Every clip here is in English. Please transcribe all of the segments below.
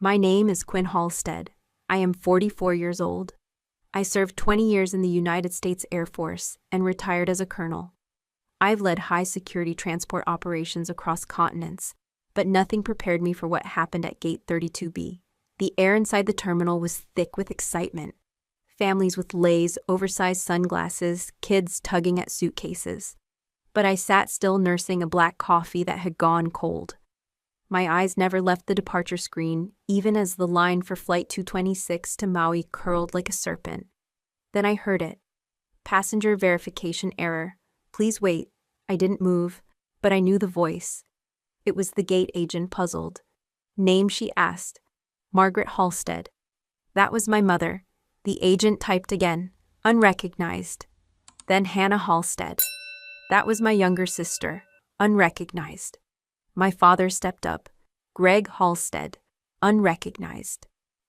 My name is Quinn Halstead. I am 44 years old. I served 20 years in the United States Air Force and retired as a colonel. I've led high-security transport operations across continents, but nothing prepared me for what happened at Gate 32B. The air inside the terminal was thick with excitement. Families with leis, oversized sunglasses, kids tugging at suitcases. But I sat still nursing a black coffee that had gone cold. My eyes never left the departure screen, even as the line for Flight 226 to Maui curled like a serpent. Then I heard it. Passenger verification error. Please wait. I didn't move, but I knew the voice. It was the gate agent, puzzled. Name, she asked. Margaret Halstead. That was my mother. The agent typed again. Unrecognized. Then Hannah Halstead. That was my younger sister. Unrecognized. My father stepped up. Greg Halstead. Unrecognized.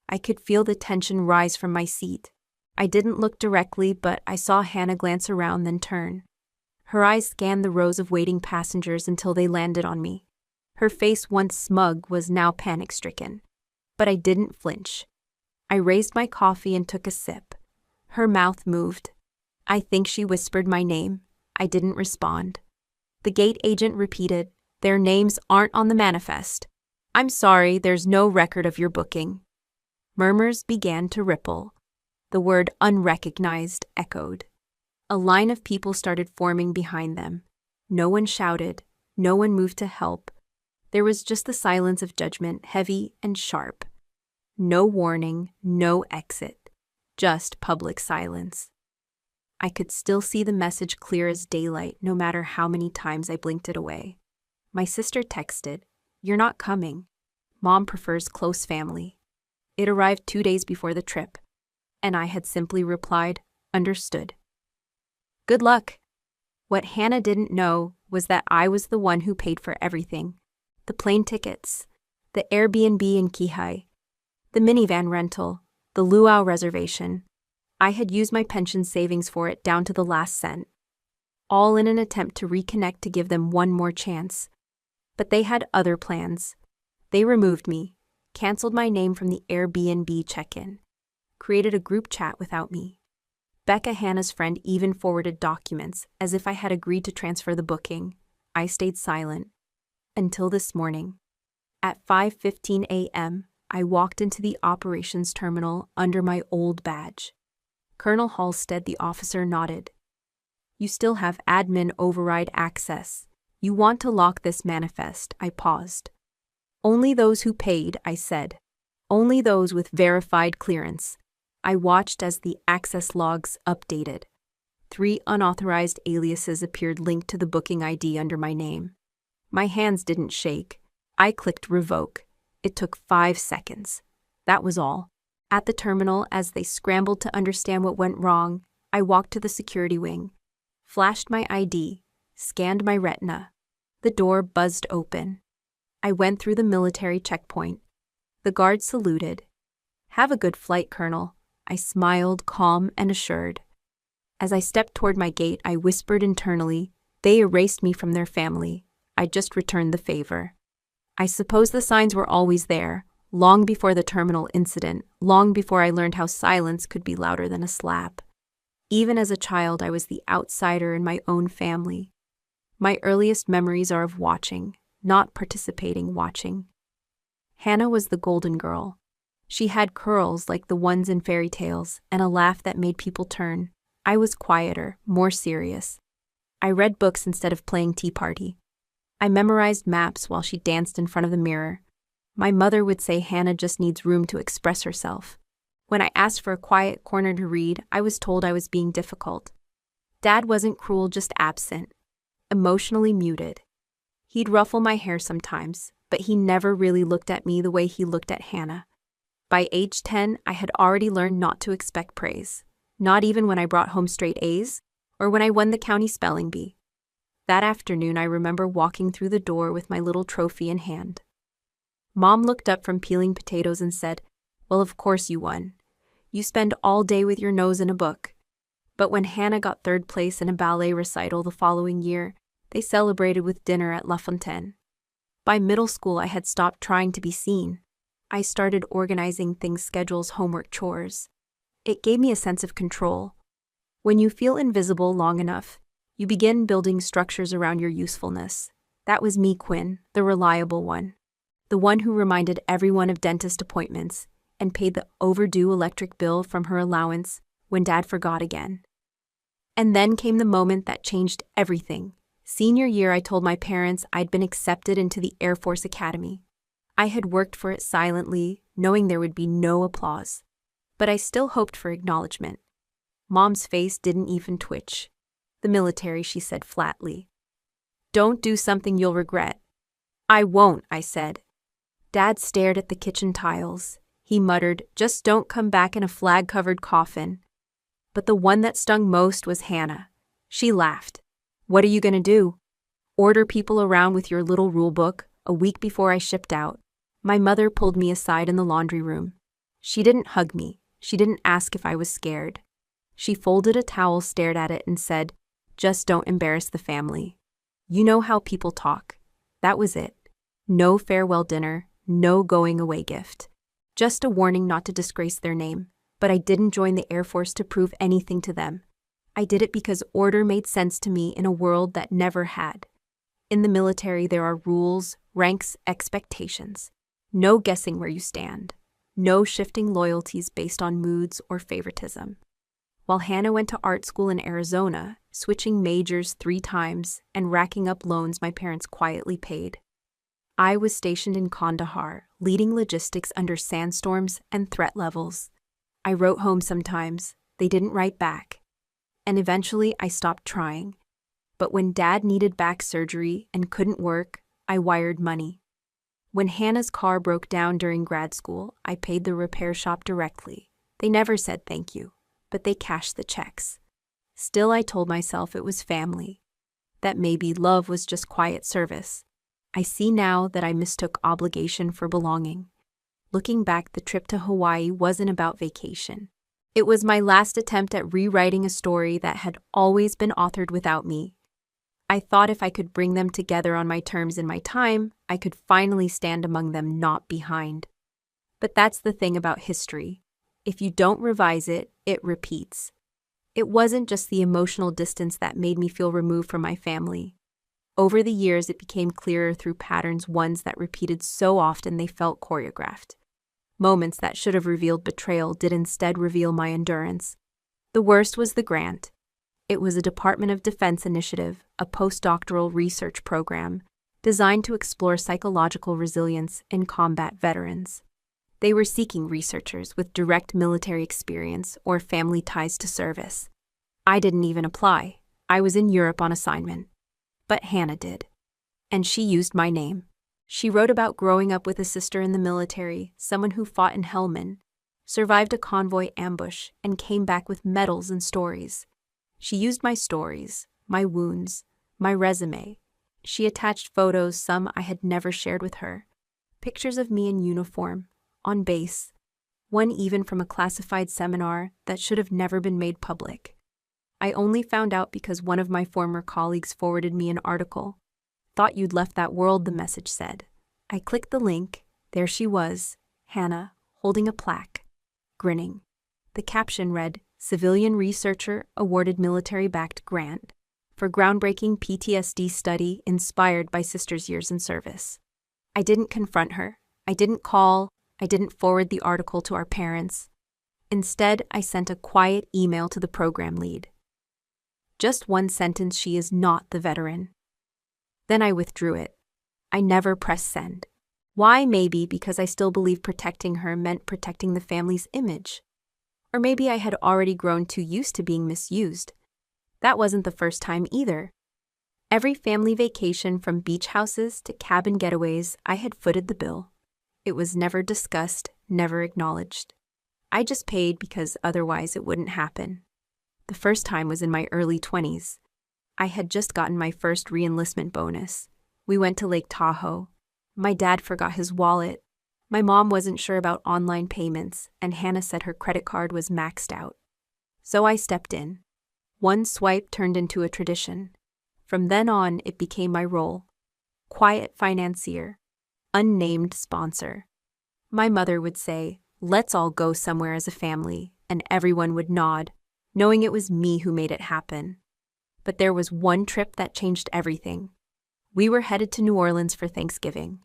I could feel the tension rise from my seat. I didn't look directly, but I saw Hannah glance around, then turn. Her eyes scanned the rows of waiting passengers until they landed on me. Her face, once smug, was now panic-stricken. But I didn't flinch. I raised my coffee and took a sip. Her mouth moved. I think she whispered my name. I didn't respond. The gate agent repeated, "Their names aren't on the manifest. I'm sorry, there's no record of your booking." Murmurs began to ripple. The word unrecognized echoed. A line of people started forming behind them. No one shouted. No one moved to help. There was just the silence of judgment, heavy and sharp. No warning, no exit. Just public silence. I could still see the message clear as daylight, no matter how many times I blinked it away. My sister texted, "You're not coming. Mom prefers close family." It arrived 2 days before the trip, and I had simply replied, "Understood." Good luck. What Hannah didn't know was that I was the one who paid for everything. The plane tickets, the Airbnb in Kihei, the minivan rental, the luau reservation. I had used my pension savings for it down to the last cent. All in an attempt to reconnect, to give them one more chance. But they had other plans. They removed me, canceled my name from the Airbnb check-in, created a group chat without me. Becca, Hannah's friend, even forwarded documents as if I had agreed to transfer the booking. I stayed silent. Until this morning. At 5:15 a.m., I walked into the operations terminal under my old badge. Colonel Halstead, the officer, nodded. "You still have admin override access. You want to lock this manifest." I paused. "Only those who paid," I said. "Only those with verified clearance." I watched as the access logs updated. 3 unauthorized aliases appeared linked to the booking ID under my name. My hands didn't shake. I clicked revoke. It took 5 seconds. That was all. At the terminal, as they scrambled to understand what went wrong, I walked to the security wing, flashed my ID, scanned my retina. The door buzzed open. I went through the military checkpoint. The guard saluted. "Have a good flight, Colonel." I smiled, calm and assured. As I stepped toward my gate, I whispered internally, "They erased me from their family. I just returned the favor." I suppose the signs were always there, long before the terminal incident, long before I learned how silence could be louder than a slap. Even as a child, I was the outsider in my own family. My earliest memories are of watching, not participating, watching. Hannah was the golden girl. She had curls like the ones in fairy tales and a laugh that made people turn. I was quieter, more serious. I read books instead of playing tea party. I memorized maps while she danced in front of the mirror. My mother would say Hannah just needs room to express herself. When I asked for a quiet corner to read, I was told I was being difficult. Dad wasn't cruel, just absent, emotionally muted. He'd ruffle my hair sometimes, but he never really looked at me the way he looked at Hannah. By age 10, I had already learned not to expect praise, not even when I brought home straight A's or when I won the county spelling bee. That afternoon, I remember walking through the door with my little trophy in hand. Mom looked up from peeling potatoes and said, "Well, of course you won. You spend all day with your nose in a book." But when Hannah got 3rd place in a ballet recital the following year, they celebrated with dinner at La Fontaine. By middle school, I had stopped trying to be seen. I started organizing things, schedules, homework, chores. It gave me a sense of control. When you feel invisible long enough, you begin building structures around your usefulness. That was me, Quinn, the reliable one. The one who reminded everyone of dentist appointments and paid the overdue electric bill from her allowance when Dad forgot again. And then came the moment that changed everything. Senior year, I told my parents I'd been accepted into the Air Force Academy. I had worked for it silently, knowing there would be no applause. But I still hoped for acknowledgement. Mom's face didn't even twitch. "The military," she said flatly. "Don't do something you'll regret." "I won't," I said. Dad stared at the kitchen tiles. He muttered, "Just don't come back in a flag-covered coffin." But the one that stung most was Hannah. She laughed. "What are you going to do? Order people around with your little rule book?" A week before I shipped out, my mother pulled me aside in the laundry room. She didn't hug me. She didn't ask if I was scared. She folded a towel, stared at it, and said, "Just don't embarrass the family. You know how people talk." That was it. No farewell dinner, no going away gift. Just a warning not to disgrace their name. But I didn't join the Air Force to prove anything to them. I did it because order made sense to me in a world that never had. In the military, there are rules, ranks, expectations. No guessing where you stand. No shifting loyalties based on moods or favoritism. While Hannah went to art school in Arizona, switching majors 3 times and racking up loans my parents quietly paid, I was stationed in Kandahar, leading logistics under sandstorms and threat levels. I wrote home sometimes. They didn't write back. And eventually I stopped trying. But when Dad needed back surgery and couldn't work, I wired money. When Hannah's car broke down during grad school, I paid the repair shop directly. They never said thank you, but they cashed the checks. Still, I told myself it was family. That maybe love was just quiet service. I see now that I mistook obligation for belonging. Looking back, the trip to Hawaii wasn't about vacation. It was my last attempt at rewriting a story that had always been authored without me. I thought if I could bring them together on my terms in my time, I could finally stand among them, not behind. But that's the thing about history. If you don't revise it, it repeats. It wasn't just the emotional distance that made me feel removed from my family. Over the years, it became clearer through patterns, ones that repeated so often they felt choreographed. Moments that should have revealed betrayal did instead reveal my endurance. The worst was the grant. It was a Department of Defense initiative, a postdoctoral research program designed to explore psychological resilience in combat veterans. They were seeking researchers with direct military experience or family ties to service. I didn't even apply. I was in Europe on assignment. But Hannah did. And she used my name. She wrote about growing up with a sister in the military, someone who fought in Helmand, survived a convoy ambush, and came back with medals and stories. She used my stories, my wounds, my resume. She attached photos, some I had never shared with her. Pictures of me in uniform, on base, one even from a classified seminar that should have never been made public. I only found out because one of my former colleagues forwarded me an article. "Thought you'd left that world," the message said. I clicked the link. There she was, Hannah, holding a plaque, grinning. The caption read, "Civilian researcher awarded military-backed grant for groundbreaking PTSD study inspired by sister's years in service." I didn't confront her. I didn't call. I didn't forward the article to our parents. Instead, I sent a quiet email to the program lead. Just one sentence: "She is not the veteran." Then I withdrew it. I never pressed send. Why? Maybe because I still believed protecting her meant protecting the family's image. Or maybe I had already grown too used to being misused. That wasn't the first time either. Every family vacation, from beach houses to cabin getaways, I had footed the bill. It was never discussed, never acknowledged. I just paid because otherwise it wouldn't happen. The first time was in my early 20s. I had just gotten my first re-enlistment bonus. We went to Lake Tahoe. My dad forgot his wallet. My mom wasn't sure about online payments, and Hannah said her credit card was maxed out. So I stepped in. One swipe turned into a tradition. From then on, it became my role. Quiet financier. Unnamed sponsor. My mother would say, "Let's all go somewhere as a family," and everyone would nod, knowing it was me who made it happen. But there was one trip that changed everything. We were headed to New Orleans for Thanksgiving.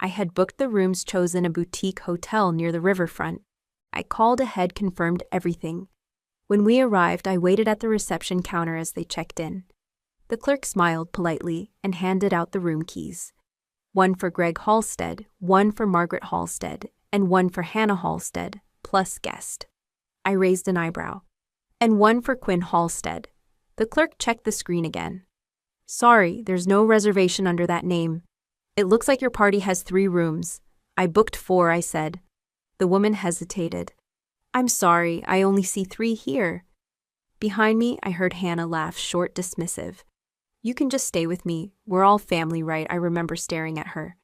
I had booked the rooms chosen a boutique hotel near the riverfront. I called ahead, confirmed everything. When we arrived, I waited at the reception counter as they checked in. The clerk smiled politely and handed out the room keys. One for Greg Halstead, one for Margaret Halstead, and one for Hannah Halstead, plus guest. I raised an eyebrow. And one for Quinn Halstead. The clerk checked the screen again. "Sorry, there's no reservation under that name. It looks like your party has 3 rooms. I booked 4, I said. The woman hesitated. "I'm sorry, I only see 3 here." Behind me, I heard Hannah laugh, short, dismissive. "You can just stay with me. We're all family, right?" I remember staring at her.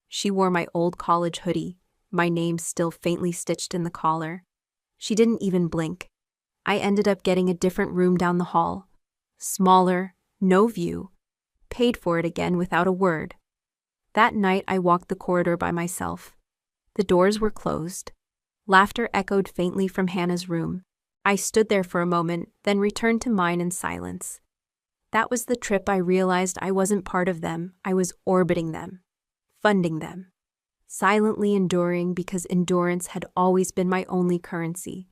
She wore my old college hoodie, my name still faintly stitched in the collar. She didn't even blink. I ended up getting a different room down the hall. Smaller, no view. Paid for it again without a word. That night I walked the corridor by myself. The doors were closed. Laughter echoed faintly from Hannah's room. I stood there for a moment, then returned to mine in silence. That was the trip I realized I wasn't part of them, I was orbiting them, funding them. Silently enduring because endurance had always been my only currency.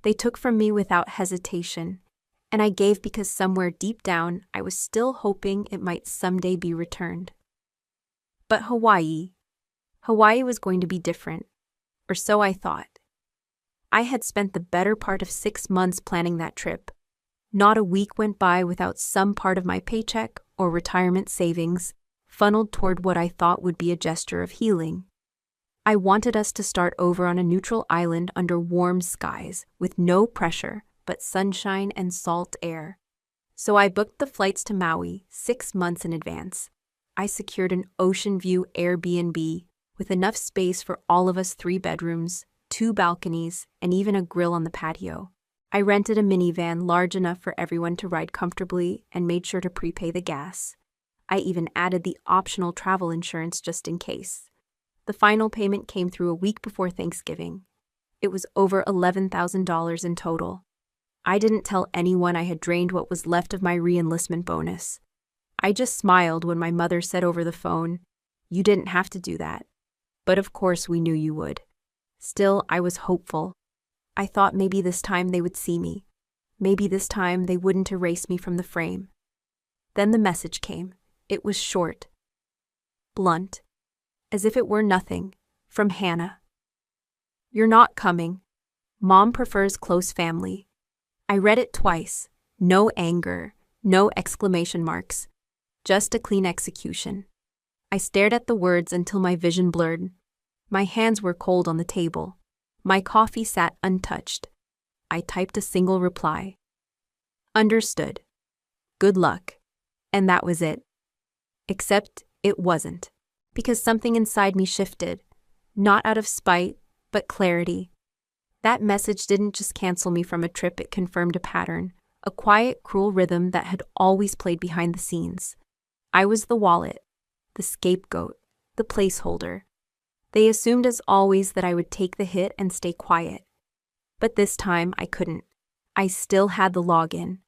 They took from me without hesitation, and I gave because somewhere deep down I was still hoping it might someday be returned. But Hawaii was going to be different, or so I thought. I had spent the better part of 6 months planning that trip. Not a week went by without some part of my paycheck or retirement savings funneled toward what I thought would be a gesture of healing. I wanted us to start over on a neutral island under warm skies, with no pressure but sunshine and salt air. So I booked the flights to Maui 6 months in advance. I secured an ocean view Airbnb with enough space for all of us, 3 bedrooms, 2 balconies, and even a grill on the patio. I rented a minivan large enough for everyone to ride comfortably and made sure to prepay the gas. I even added the optional travel insurance just in case. The final payment came through a week before Thanksgiving. It was over $11,000 in total. I didn't tell anyone I had drained what was left of my re-enlistment bonus. I just smiled when my mother said over the phone, "You didn't have to do that." But of course we knew you would. Still, I was hopeful. I thought maybe this time they would see me. Maybe this time they wouldn't erase me from the frame. Then the message came. It was short, blunt, as if it were nothing, from Hannah. "You're not coming. Mom prefers close family." I read it twice. No anger, no exclamation marks, just a clean execution. I stared at the words until my vision blurred. My hands were cold on the table. My coffee sat untouched. I typed a single reply. "Understood. Good luck." And that was it. Except it wasn't, because something inside me shifted, not out of spite, but clarity. That message didn't just cancel me from a trip, it confirmed a pattern, a quiet, cruel rhythm that had always played behind the scenes. I was the wallet, the scapegoat, the placeholder. They assumed as always that I would take the hit and stay quiet. But this time I couldn't. I still had the login.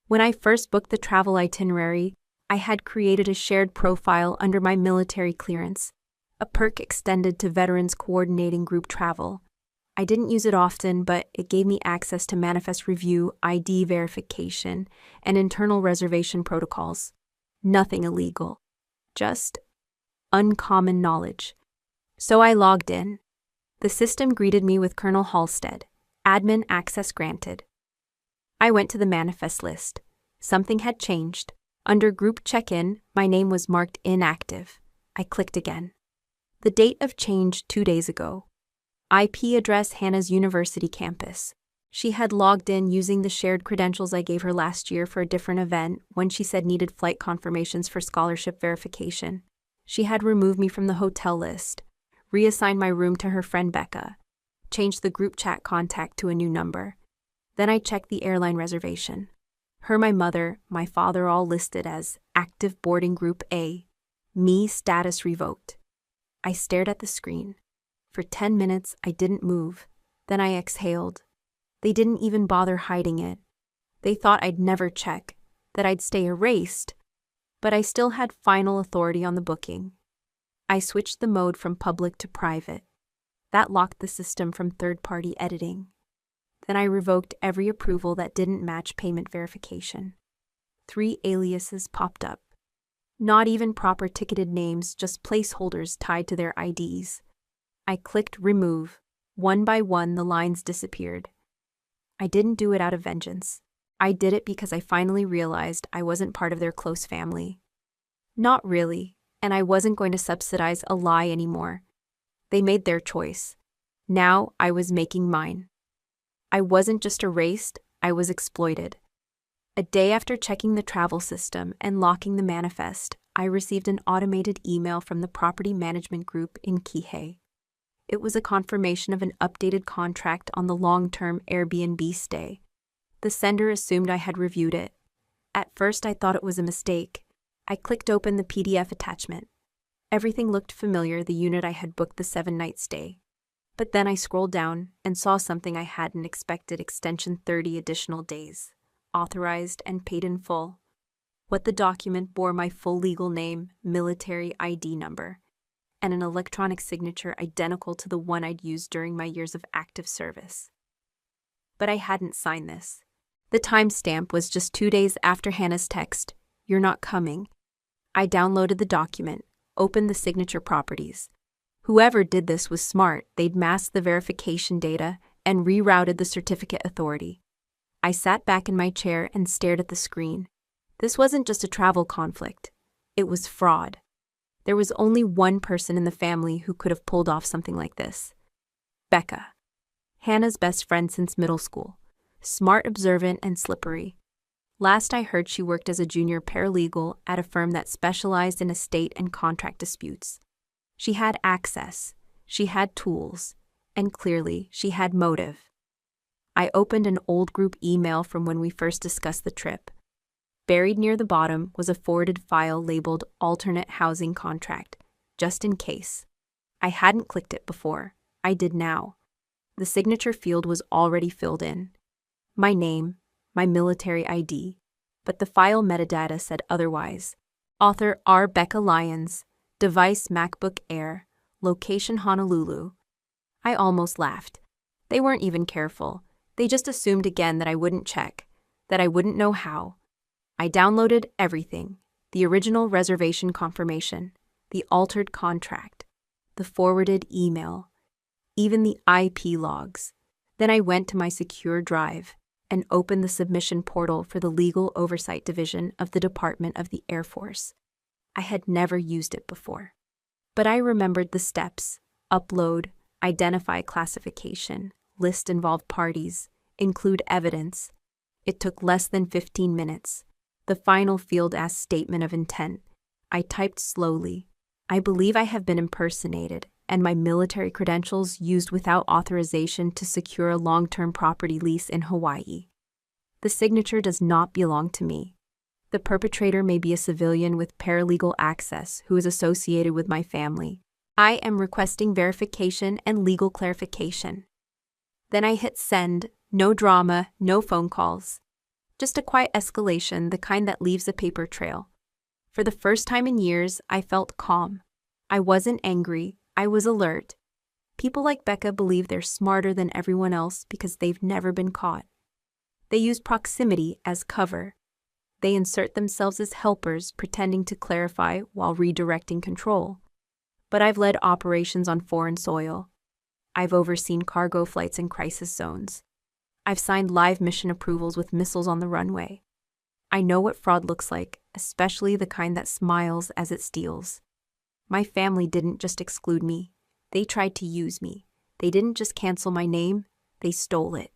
When I first booked the travel itinerary, I had created a shared profile under my military clearance, a perk extended to veterans coordinating group travel. I didn't use it often, but it gave me access to manifest review, ID verification, and internal reservation protocols. Nothing illegal. Just uncommon knowledge. So I logged in. The system greeted me with Colonel Halstead. Admin access granted. I went to the manifest list. Something had changed. Under group check-in, my name was marked inactive. I clicked again. The date of change 2 days ago. IP address Hannah's university campus. She had logged in using the shared credentials I gave her last year for a different event when she said needed flight confirmations for scholarship verification. She had removed me from the hotel list, reassigned my room to her friend Becca, changed the group chat contact to a new number. Then I checked the airline reservation. Her, my mother, my father all listed as active boarding group A. Me status revoked. I stared at the screen. For 10 minutes, I didn't move. Then I exhaled. They didn't even bother hiding it. They thought I'd never check, that I'd stay erased. But I still had final authority on the booking. I switched the mode from public to private. That locked the system from third-party editing. Then I revoked every approval that didn't match payment verification. 3 aliases popped up. Not even proper ticketed names, just placeholders tied to their IDs. I clicked remove. One by one, the lines disappeared. I didn't do it out of vengeance. I did it because I finally realized I wasn't part of their close family. Not really, and I wasn't going to subsidize a lie anymore. They made their choice. Now I was making mine. I wasn't just erased, I was exploited. A day after checking the travel system and locking the manifest, I received an automated email from the property management group in Kihei. It was a confirmation of an updated contract on the long-term Airbnb stay. The sender assumed I had reviewed it. At first, I thought it was a mistake. I clicked open the PDF attachment. Everything looked familiar, the unit I had booked the 7-night stay. But then I scrolled down and saw something I hadn't expected: extension 30 additional days, authorized and paid in full. What the document bore my full legal name, military ID number, and an electronic signature identical to the one I'd used during my years of active service. But I hadn't signed this. The timestamp was just 2 days after Hannah's text, "You're not coming." I downloaded the document, opened the signature properties. Whoever did this was smart. They'd masked the verification data and rerouted the certificate authority. I sat back in my chair and stared at the screen. This wasn't just a travel conflict. It was fraud. There was only one person in the family who could have pulled off something like this: Becca. Hannah's best friend since middle school. Smart, observant, and slippery. Last I heard, she worked as a junior paralegal at a firm that specialized in estate and contract disputes. She had access, she had tools, and clearly she had motive. I opened an old group email from when we first discussed the trip. Buried near the bottom was a forwarded file labeled alternate housing contract, just in case. I hadn't clicked it before. I did now. The signature field was already filled in. My name, my military ID, but the file metadata said otherwise. Author R. Becca Lyons, device MacBook Air, location Honolulu. I almost laughed. They weren't even careful. They just assumed again that I wouldn't check, that I wouldn't know how. I downloaded everything: the original reservation confirmation, the altered contract, the forwarded email, even the IP logs. Then I went to my secure drive and opened the submission portal for the Legal Oversight Division of the Department of the Air Force. I had never used it before. But I remembered the steps: upload, identify classification, list involved parties, include evidence. It took less than 15 minutes. The final field asked statement of intent. I typed slowly. I believe I have been impersonated and my military credentials used without authorization to secure a long-term property lease in Hawaii. The signature does not belong to me. The perpetrator may be a civilian with paralegal access who is associated with my family. I am requesting verification and legal clarification. Then I hit send. No drama, no phone calls. Just a quiet escalation, the kind that leaves a paper trail. For the first time in years, I felt calm. I wasn't angry, I was alert. People like Becca believe they're smarter than everyone else because they've never been caught. They use proximity as cover. They insert themselves as helpers, pretending to clarify while redirecting control. But I've led operations on foreign soil. I've overseen cargo flights in crisis zones. I've signed live mission approvals with missiles on the runway. I know what fraud looks like, especially the kind that smiles as it steals. My family didn't just exclude me. They tried to use me. They didn't just cancel my name, they stole it.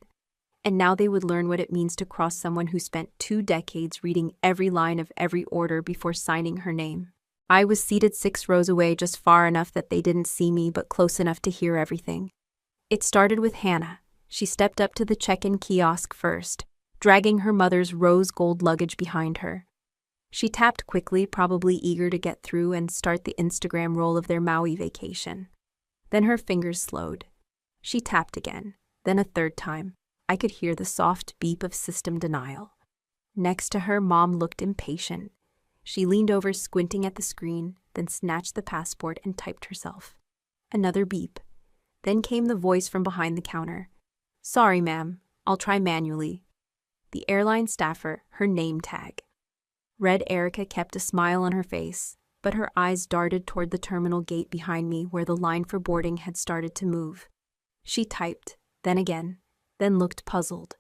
And now they would learn what it means to cross someone who spent 2 decades reading every line of every order before signing her name. I was seated 6 rows away, just far enough that they didn't see me, but close enough to hear everything. It started with Hannah. She stepped up to the check-in kiosk first, dragging her mother's rose gold luggage behind her. She tapped quickly, probably eager to get through and start the Instagram roll of their Maui vacation. Then her fingers slowed. She tapped again, then a third time. I could hear the soft beep of system denial. Next to her, Mom looked impatient. She leaned over, squinting at the screen, then snatched the passport and typed herself. Another beep. Then came the voice from behind the counter. "Sorry, ma'am. I'll try manually." The airline staffer, her name tag. Red Erica kept a smile on her face, but her eyes darted toward the terminal gate behind me where the line for boarding had started to move. She typed, then again, then looked puzzled.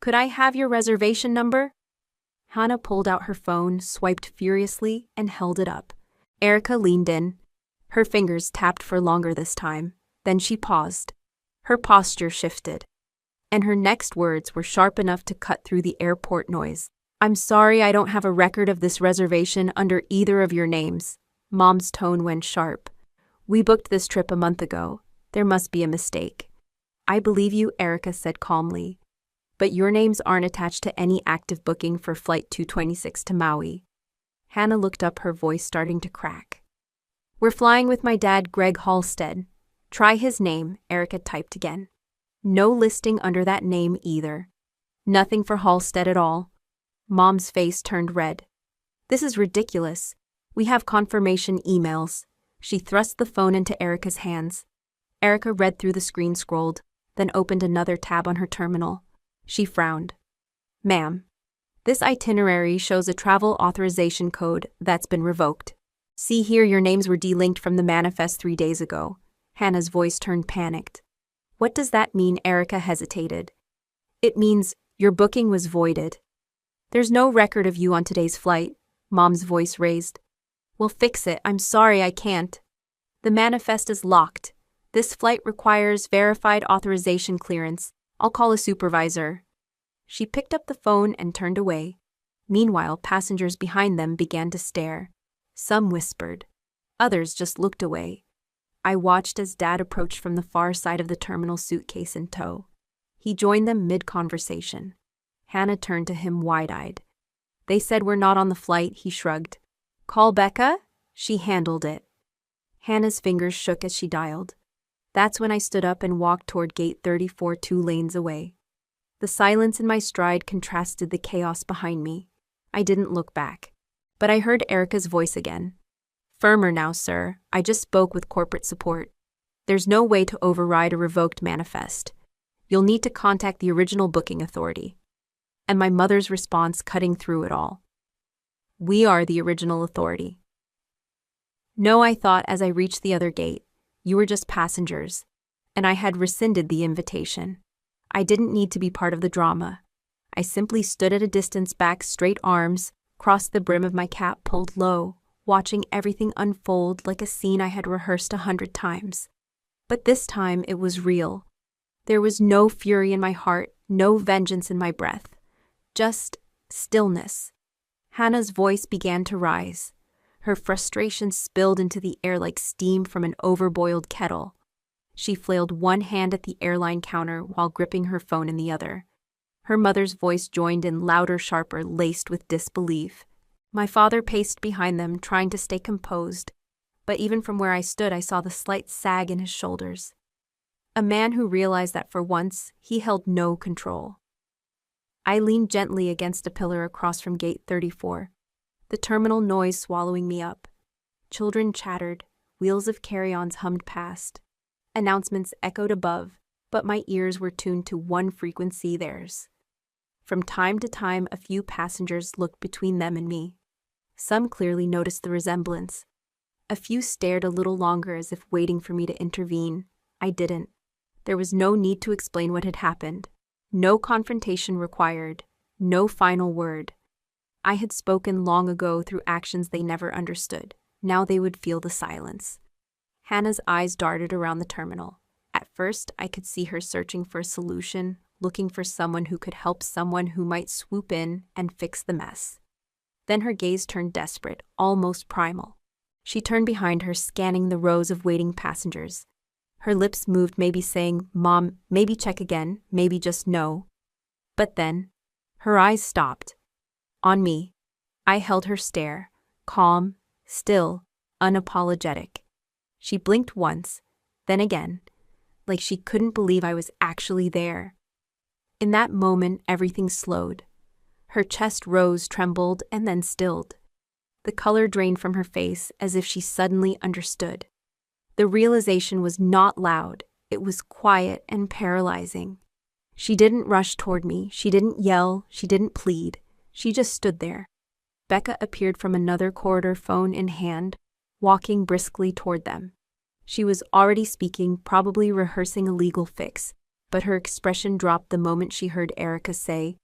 "Could I have your reservation number?" Hannah pulled out her phone, swiped furiously, and held it up. Erica leaned in. Her fingers tapped for longer this time. Then she paused. Her posture shifted. And her next words were sharp enough to cut through the airport noise. "I'm sorry, I don't have a record of this reservation under either of your names." Mom's tone went sharp. "We booked this trip a month ago. There must be a mistake." "I believe you," Erica said calmly. "But your names aren't attached to any active booking for Flight 226 to Maui." Hannah looked up, her voice starting to crack. "We're flying with my dad, Greg Halstead. Try his name," Erica typed again. No listing under that name either. Nothing for Halstead at all. Mom's face turned red. "This is ridiculous. We have confirmation emails." She thrust the phone into Erica's hands. Erica read through the screen, scrolled, then opened another tab on her terminal. She frowned. "Ma'am, this itinerary shows a travel authorization code that's been revoked. See here, your names were delinked from the manifest 3 days ago." Hannah's voice turned panicked. "What does that mean?" Erica hesitated. "It means your booking was voided. There's no record of you on today's flight." Mom's voice raised. "We'll fix it. I'm sorry, I can't. The manifest is locked. This flight requires verified authorization clearance. I'll call a supervisor." She picked up the phone and turned away. Meanwhile, passengers behind them began to stare. Some whispered. Others just looked away. I watched as Dad approached from the far side of the terminal, suitcase in tow. He joined them mid-conversation. Hannah turned to him wide-eyed. "They said we're not on the flight," he shrugged. "Call Becca?" She handled it. Hannah's fingers shook as she dialed. That's when I stood up and walked toward gate 34, 2 lanes away. The silence in my stride contrasted the chaos behind me. I didn't look back. But I heard Erica's voice again. "Firmer now, sir. I just spoke with corporate support. There's no way to override a revoked manifest. You'll need to contact the original booking authority." And my mother's response cutting through it all. "We are the original authority." "No," I thought as I reached the other gate. "You were just passengers." And I had rescinded the invitation. I didn't need to be part of the drama. I simply stood at a distance back, straight arms, crossed the brim of my cap pulled low, watching everything unfold like a scene I had rehearsed 100 times. But this time it was real. There was no fury in my heart, no vengeance in my breath. Just stillness. Hannah's voice began to rise. Her frustration spilled into the air like steam from an overboiled kettle. She flailed one hand at the airline counter while gripping her phone in the other. Her mother's voice joined in, louder, sharper, laced with disbelief. My father paced behind them, trying to stay composed, but even from where I stood, I saw the slight sag in his shoulders. A man who realized that for once, he held no control. I leaned gently against a pillar across from gate 34, the terminal noise swallowing me up. Children chattered, wheels of carry-ons hummed past. Announcements echoed above, but my ears were tuned to one frequency, theirs. From time to time, a few passengers looked between them and me. Some clearly noticed the resemblance. A few stared a little longer as if waiting for me to intervene. I didn't. There was no need to explain what had happened. No confrontation required. No final word. I had spoken long ago through actions they never understood. Now they would feel the silence. Hannah's eyes darted around the terminal. At first, I could see her searching for a solution, looking for someone who could help, someone who might swoop in and fix the mess. Then her gaze turned desperate, almost primal. She turned behind her, scanning the rows of waiting passengers. Her lips moved, maybe saying, "Mom, maybe check again, maybe just no." But then, her eyes stopped. On me. I held her stare, calm, still, unapologetic. She blinked once, Then again, like she couldn't believe I was actually there. In that moment, everything slowed. Her chest rose, trembled, and then stilled. The color drained from her face as if she suddenly understood. The realization was not loud, it was quiet and paralyzing. She didn't rush toward me, she didn't yell, she didn't plead. She just stood there. Becca appeared from another corridor, phone in hand, walking briskly toward them. She was already speaking, probably rehearsing a legal fix, but her expression dropped the moment she heard Erica say,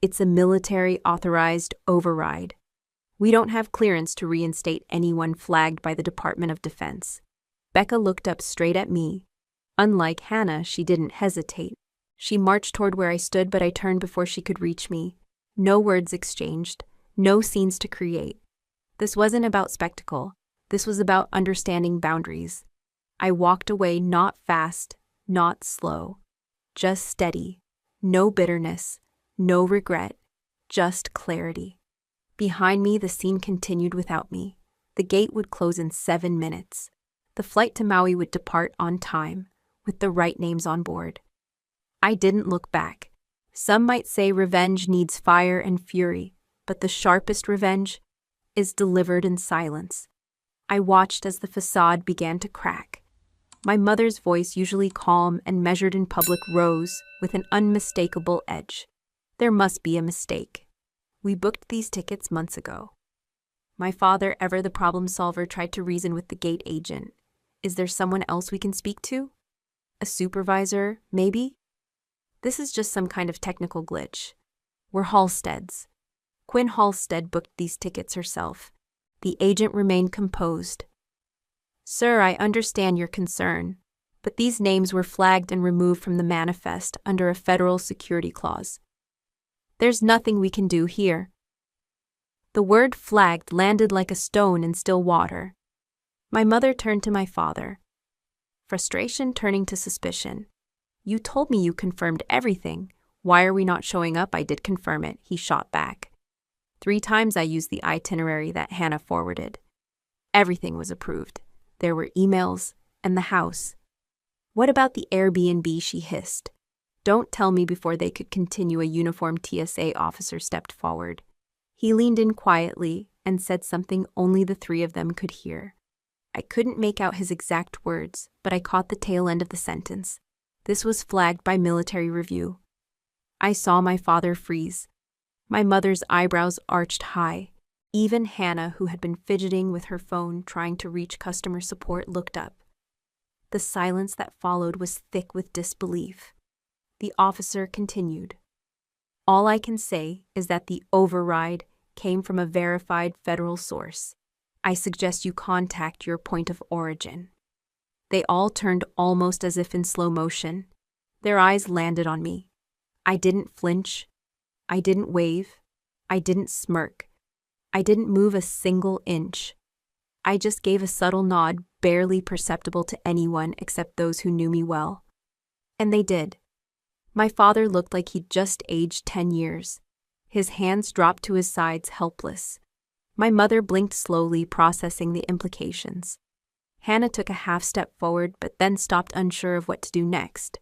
"It's a military-authorized override. We don't have clearance to reinstate anyone flagged by the Department of Defense." Becca looked up straight at me. Unlike Hannah, she didn't hesitate. She marched toward where I stood, but I turned before she could reach me. No words exchanged, no scenes to create. This wasn't about spectacle. This was about understanding boundaries. I walked away, not fast, not slow, just steady. No bitterness, no regret, just clarity. Behind me, the scene continued without me. The gate would close in 7 minutes. The flight to Maui would depart on time, with the right names on board. I didn't look back. Some might say revenge needs fire and fury, but the sharpest revenge is delivered in silence. I watched as the facade began to crack. My mother's voice, usually calm and measured in public, rose with an unmistakable edge. There must be a mistake. We booked these tickets months ago. My father, ever the problem solver, tried to reason with the gate agent. Is there someone else we can speak to? A supervisor, maybe? This is just some kind of technical glitch. We're Halsteads. Quinn Halstead booked these tickets herself. The agent remained composed. "Sir, I understand your concern, but these names were flagged and removed from the manifest under a federal security clause. There's nothing we can do here." The word flagged landed like a stone in still water. My mother turned to my father, frustration turning to suspicion. "You told me you confirmed everything. Why are we not showing up?" "I did confirm it," he shot back. 3 times I used the itinerary that Hannah forwarded. Everything was approved. There were emails and the house. "What about the Airbnb?" she hissed. "Don't tell me." Before they could continue, a uniformed TSA officer stepped forward. He leaned in quietly and said something only the 3 of them could hear. I couldn't make out his exact words, but I caught the tail end of the sentence. This was flagged by military review. I saw my father freeze. My mother's eyebrows arched high. Even Hannah, who had been fidgeting with her phone trying to reach customer support, looked up. The silence that followed was thick with disbelief. The officer continued. "All I can say is that the override came from a verified federal source. I suggest you contact your point of origin." They all turned almost as if in slow motion. Their eyes landed on me. I didn't flinch. I didn't wave. I didn't smirk. I didn't move a single inch. I just gave a subtle nod, barely perceptible to anyone except those who knew me well. And they did. My father looked like he'd just aged 10 years. His hands dropped to his sides, helpless. My mother blinked slowly, processing the implications. Hannah took a half step forward, but then stopped, unsure of what to do next.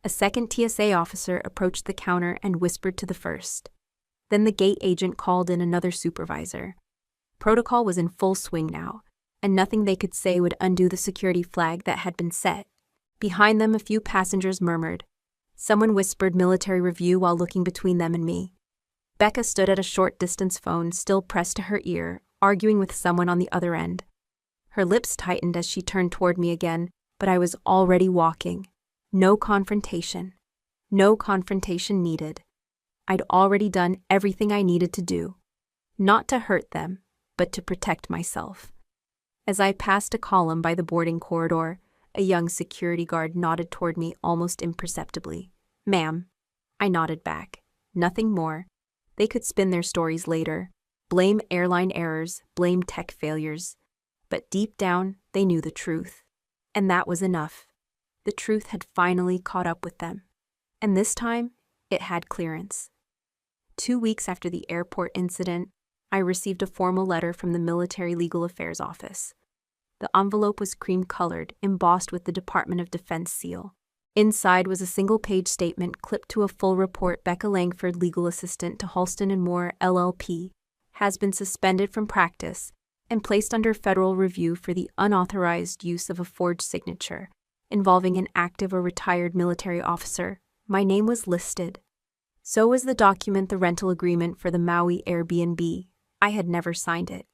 A second TSA officer approached the counter and whispered to the first. Then the gate agent called in another supervisor. Protocol was in full swing now, and nothing they could say would undo the security flag that had been set. Behind them, a few passengers murmured. Someone whispered military review while looking between them and me. Becca stood at a short distance, phone still pressed to her ear, arguing with someone on the other end. Her lips tightened as she turned toward me again, but I was already walking. No confrontation. No confrontation needed. I'd already done everything I needed to do. Not to hurt them, but to protect myself. As I passed a column by the boarding corridor, a young security guard nodded toward me almost imperceptibly. "Ma'am." I nodded back. Nothing more. They could spin their stories later. Blame airline errors, blame tech failures. But deep down, they knew the truth. And that was enough. The truth had finally caught up with them. And this time, it had clearance. 2 weeks after the airport incident, I received a formal letter from the Military Legal Affairs Office. The envelope was cream-colored, embossed with the Department of Defense seal. Inside was a single-page statement clipped to a full report. Becca Langford, legal assistant to Halston & Moore, LLP, has been suspended from practice and placed under federal review for the unauthorized use of a forged signature involving an active or retired military officer. My name was listed. So was the document, the rental agreement for the Maui Airbnb. I had never signed it.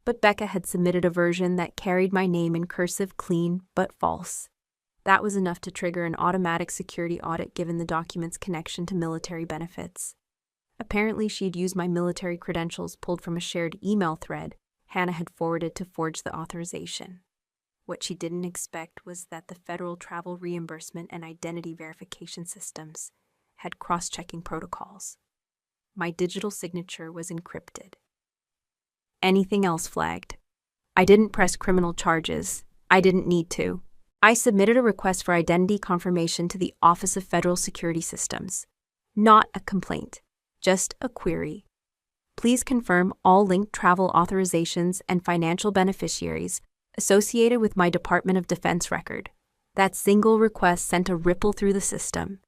But Becca had submitted a version that carried my name in cursive, clean but false. That was enough to trigger an automatic security audit given the document's connection to military benefits. Apparently, she'd used my military credentials pulled from a shared email thread Hannah had forwarded to forge the authorization. What she didn't expect was that the federal travel reimbursement and identity verification systems had cross-checking protocols. My digital signature was encrypted. Anything else flagged. I didn't press criminal charges. I didn't need to. I submitted a request for identity confirmation to the Office of Federal Security Systems. Not a complaint, just a query. Please confirm all linked travel authorizations and financial beneficiaries associated with my Department of Defense record. That single request sent a ripple through the system.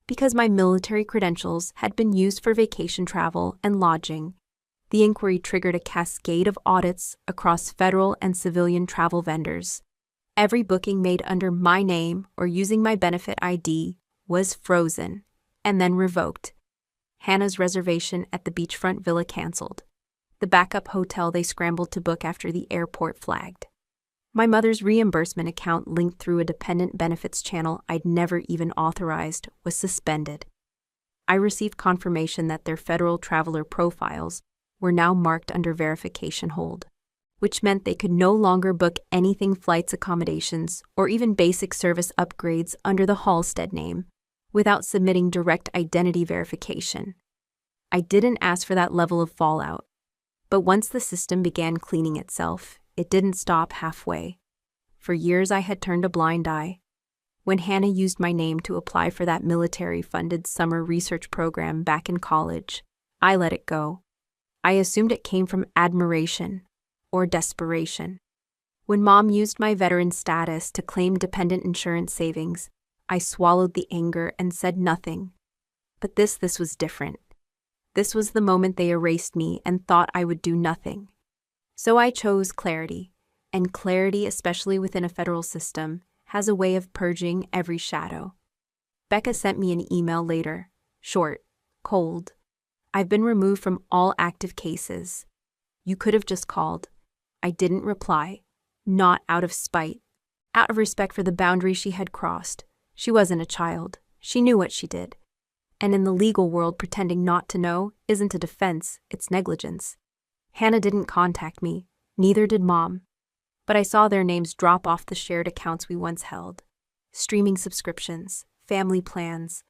Because my military credentials had been used for vacation travel and lodging, the inquiry triggered a cascade of audits across federal and civilian travel vendors. Every booking made under my name or using my benefit ID was frozen and then revoked. Hannah's reservation at the beachfront villa canceled. The backup hotel they scrambled to book after the airport flagged. My mother's reimbursement account linked through a dependent benefits channel I'd never even authorized was suspended. I received confirmation that their federal traveler profiles were now marked under verification hold, which meant they could no longer book anything flights, accommodations, or even basic service upgrades under the Halstead name without submitting direct identity verification. I didn't ask for that level of fallout, but once the system began cleaning itself, it didn't stop halfway. For years I had turned a blind eye. When Hannah used my name to apply for that military-funded summer research program back in college, I let it go. I assumed it came from admiration or desperation. When Mom used my veteran status to claim dependent insurance savings, I swallowed the anger and said nothing. But this was different. This was the moment they erased me and thought I would do nothing. So I chose clarity, and clarity, especially within a federal system, has a way of purging every shadow. Becca sent me an email later, short, cold. I've been removed from all active cases. You could have just called. I didn't reply, not out of spite, out of respect for the boundary she had crossed. She wasn't a child. She knew what she did. And in the legal world, pretending not to know isn't a defense, it's negligence. Hannah didn't contact me, neither did Mom. But I saw their names drop off the shared accounts we once held. Streaming subscriptions, family plans,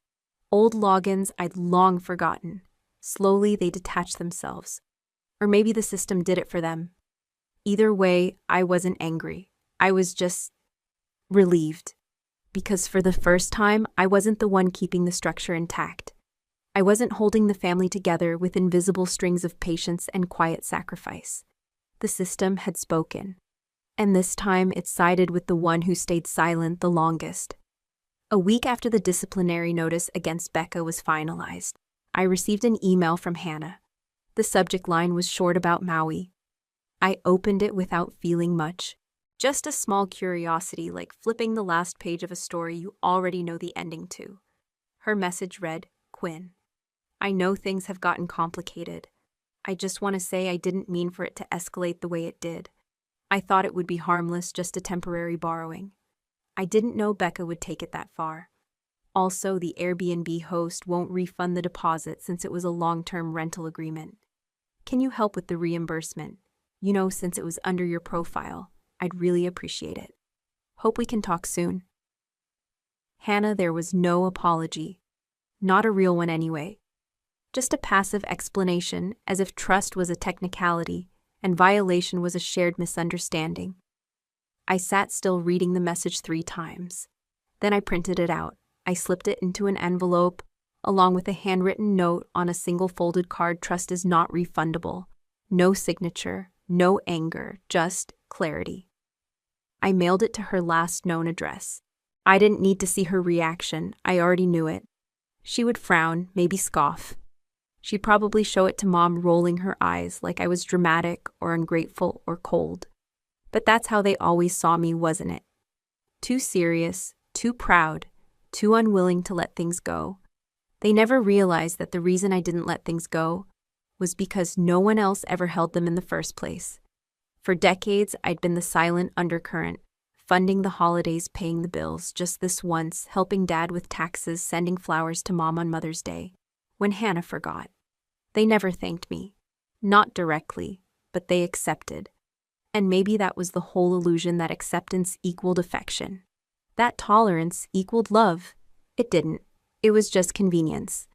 old logins I'd long forgotten. Slowly they detached themselves. Or maybe the system did it for them. Either way, I wasn't angry. I was just relieved. Because for the first time, I wasn't the one keeping the structure intact. I wasn't holding the family together with invisible strings of patience and quiet sacrifice. The system had spoken. And this time it sided with the one who stayed silent the longest. A week after the disciplinary notice against Becca was finalized, I received an email from Hannah. The subject line was short about Maui. I opened it without feeling much. Just a small curiosity, like flipping the last page of a story you already know the ending to. Her message read, Quinn. I know things have gotten complicated. I just want to say I didn't mean for it to escalate the way it did. I thought it would be harmless, just a temporary borrowing. I didn't know Becca would take it that far. Also, the Airbnb host won't refund the deposit since it was a long-term rental agreement. Can you help with the reimbursement? You know, since it was under your profile, I'd really appreciate it. Hope we can talk soon. Hannah, there was no apology. Not a real one anyway. Just a passive explanation, as if trust was a technicality and violation was a shared misunderstanding. I sat still reading the message 3 times. Then I printed it out. I slipped it into an envelope, along with a handwritten note on a single folded card. Trust is not refundable. No signature, no anger, just clarity. I mailed it to her last known address. I didn't need to see her reaction, I already knew it. She would frown, maybe scoff. She'd probably show it to Mom, rolling her eyes like I was dramatic or ungrateful or cold. But that's how they always saw me, wasn't it? Too serious, too proud, too unwilling to let things go. They never realized that the reason I didn't let things go was because no one else ever held them in the first place. For decades, I'd been the silent undercurrent, funding the holidays, paying the bills, just this once, helping Dad with taxes, sending flowers to Mom on Mother's Day, when Hannah forgot. They never thanked me. Not directly, but they accepted. And maybe that was the whole illusion, that acceptance equaled affection. That tolerance equaled love. It didn't. It was just convenience.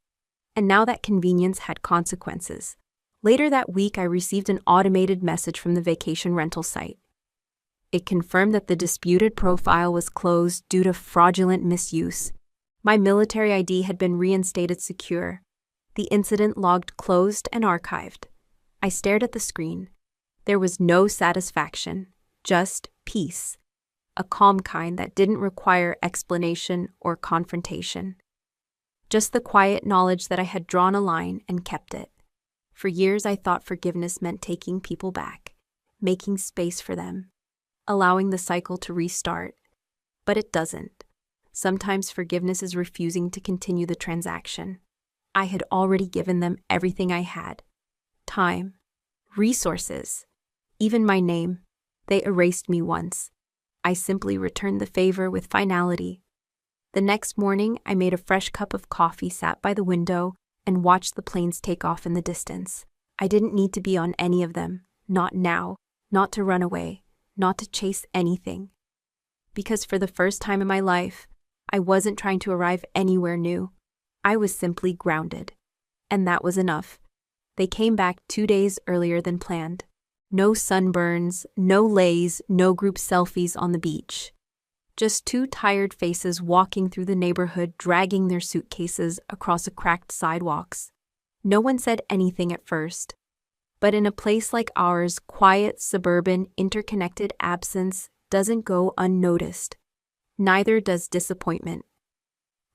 And now that convenience had consequences. Later that week, I received an automated message from the vacation rental site. It confirmed that the disputed profile was closed due to fraudulent misuse. My military ID had been reinstated secure. The incident logged closed and archived. I stared at the screen. There was no satisfaction, just peace. A calm kind that didn't require explanation or confrontation. Just the quiet knowledge that I had drawn a line and kept it. For years, I thought forgiveness meant taking people back, making space for them, allowing the cycle to restart. But it doesn't. Sometimes forgiveness is refusing to continue the transaction. I had already given them everything I had. Time, resources, even my name. They erased me once. I simply returned the favor with finality. The next morning, I made a fresh cup of coffee, sat by the window, and watched the planes take off in the distance. I didn't need to be on any of them, not now, not to run away, not to chase anything. Because for the first time in my life, I wasn't trying to arrive anywhere new. I was simply grounded. And that was enough. They came back 2 days earlier than planned. No sunburns, no lays, no group selfies on the beach. Just 2 tired faces walking through the neighborhood, dragging their suitcases across cracked sidewalks. No one said anything at first. But in a place like ours, quiet, suburban, interconnected absence doesn't go unnoticed. Neither does disappointment.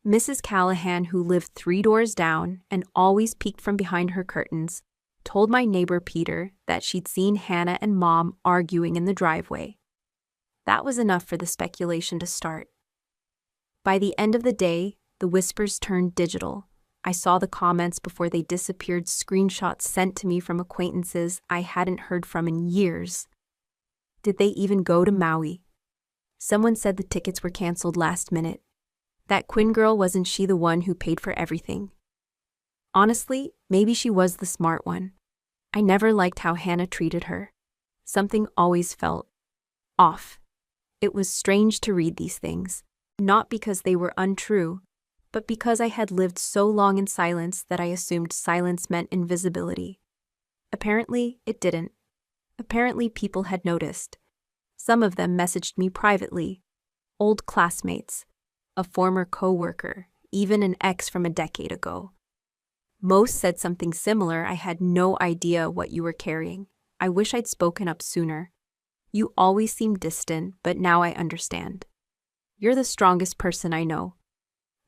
Mrs. Callahan, who lived 3 doors down and always peeked from behind her curtains, told my neighbor Peter that she'd seen Hannah and Mom arguing in the driveway. That was enough for the speculation to start. By the end of the day, the whispers turned digital. I saw the comments before they disappeared, screenshots sent to me from acquaintances I hadn't heard from in years. Did they even go to Maui? Someone said the tickets were canceled last minute. That Quinn girl, wasn't she the one who paid for everything? Honestly, maybe she was the smart one. I never liked how Hannah treated her. Something always felt off. It was strange to read these things, not because they were untrue, but because I had lived so long in silence that I assumed silence meant invisibility. Apparently, it didn't. Apparently, people had noticed. Some of them messaged me privately. Old classmates, a former co-worker, even an ex from a decade ago. Most said something similar. I had no idea what you were carrying. I wish I'd spoken up sooner. You always seemed distant, but now I understand. You're the strongest person I know.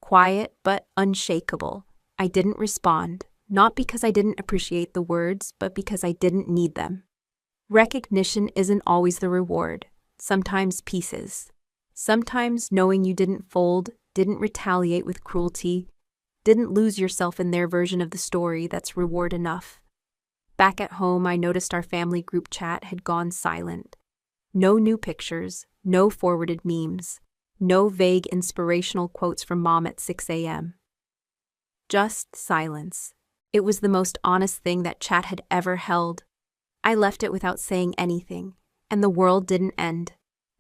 Quiet, but unshakable. I didn't respond, not because I didn't appreciate the words, but because I didn't need them. Recognition isn't always the reward. Sometimes peace is. Sometimes knowing you didn't fold, didn't retaliate with cruelty, didn't lose yourself in their version of the story, that's reward enough. Back at home, I noticed our family group chat had gone silent. No new pictures, no forwarded memes, no vague inspirational quotes from Mom at 6 a.m. Just silence. It was the most honest thing that chat had ever held. I left it without saying anything, and the world didn't end.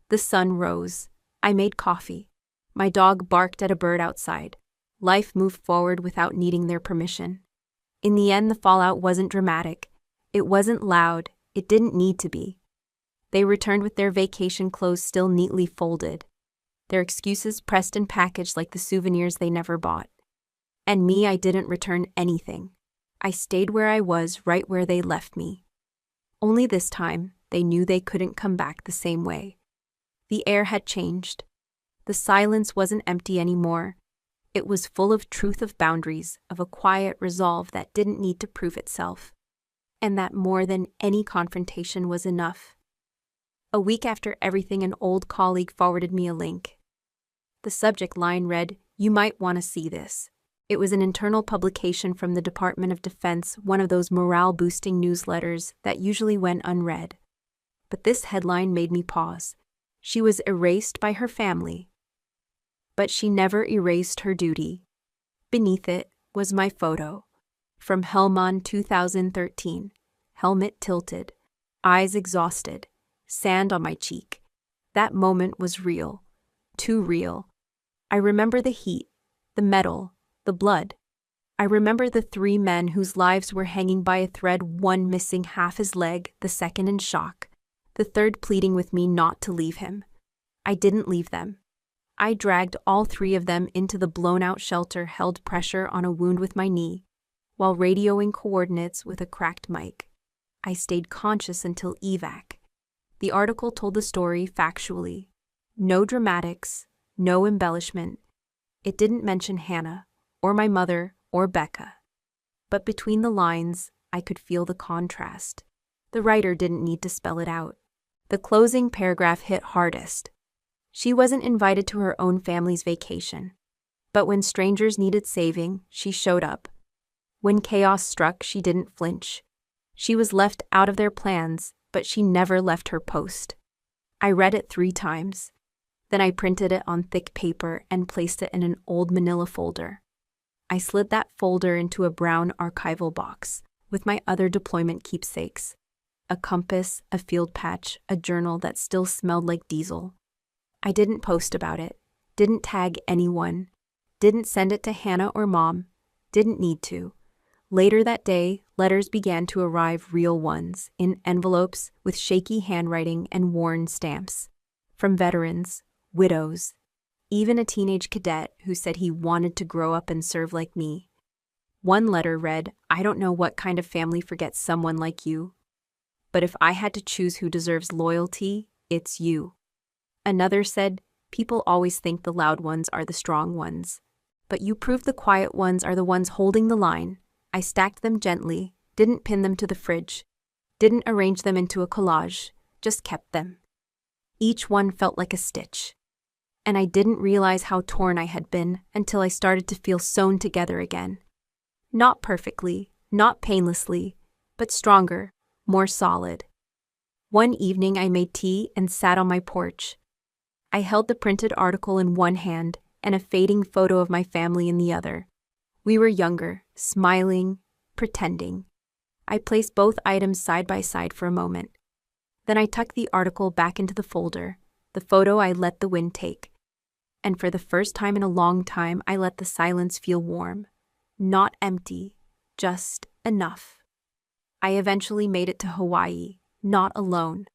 The sun rose. I made coffee. My dog barked at a bird outside. Life moved forward without needing their permission. In the end, the fallout wasn't dramatic. It wasn't loud. It didn't need to be. They returned with their vacation clothes still neatly folded, their excuses pressed and packaged like the souvenirs they never bought. And me, I didn't return anything. I stayed where I was, right where they left me. Only this time, they knew they couldn't come back the same way. The air had changed. The silence wasn't empty anymore. It was full of truth, of boundaries, of a quiet resolve that didn't need to prove itself. And that more than any confrontation was enough. A week after everything, an old colleague forwarded me a link. The subject line read, "You might want to see this." It was an internal publication from the Department of Defense, one of those morale-boosting newsletters that usually went unread. But this headline made me pause. She was erased by her family. But she never erased her duty. Beneath it was my photo. From Helmand 2013. Helmet tilted. Eyes exhausted. Sand on my cheek. That moment was real. Too real. I remember the heat, the metal, the blood. I remember the 3 men whose lives were hanging by a thread, one missing half his leg, the second in shock, the third pleading with me not to leave him. I didn't leave them. I dragged all 3 of them into the blown-out shelter, held pressure on a wound with my knee, while radioing coordinates with a cracked mic. I stayed conscious until evac. The article told the story factually. No dramatics, no embellishment. It didn't mention Hannah, or my mother, or Becca. But between the lines, I could feel the contrast. The writer didn't need to spell it out. The closing paragraph hit hardest. She wasn't invited to her own family's vacation. But when strangers needed saving, she showed up. When chaos struck, she didn't flinch. She was left out of their plans, but she never left her post. I read it 3 times. Then I printed it on thick paper and placed it in an old manila folder. I slid that folder into a brown archival box with my other deployment keepsakes. A compass, a field patch, a journal that still smelled like diesel. I didn't post about it, didn't tag anyone, didn't send it to Hannah or Mom, didn't need to. Later that day, letters began to arrive, real ones, in envelopes with shaky handwriting and worn stamps. From veterans, widows, even a teenage cadet who said he wanted to grow up and serve like me. One letter read, "I don't know what kind of family forgets someone like you, but if I had to choose who deserves loyalty, it's you." Another said, "People always think the loud ones are the strong ones, but you prove the quiet ones are the ones holding the line." I stacked them gently, didn't pin them to the fridge, didn't arrange them into a collage, just kept them. Each one felt like a stitch. And I didn't realize how torn I had been until I started to feel sewn together again. Not perfectly, not painlessly, but stronger, more solid. One evening I made tea and sat on my porch. I held the printed article in one hand and a fading photo of my family in the other. We were younger, smiling, pretending. I placed both items side by side for a moment. Then I tucked the article back into the folder, the photo I let the wind take. And for the first time in a long time, I let the silence feel warm. Not empty, just enough. I eventually made it to Hawaii, not alone.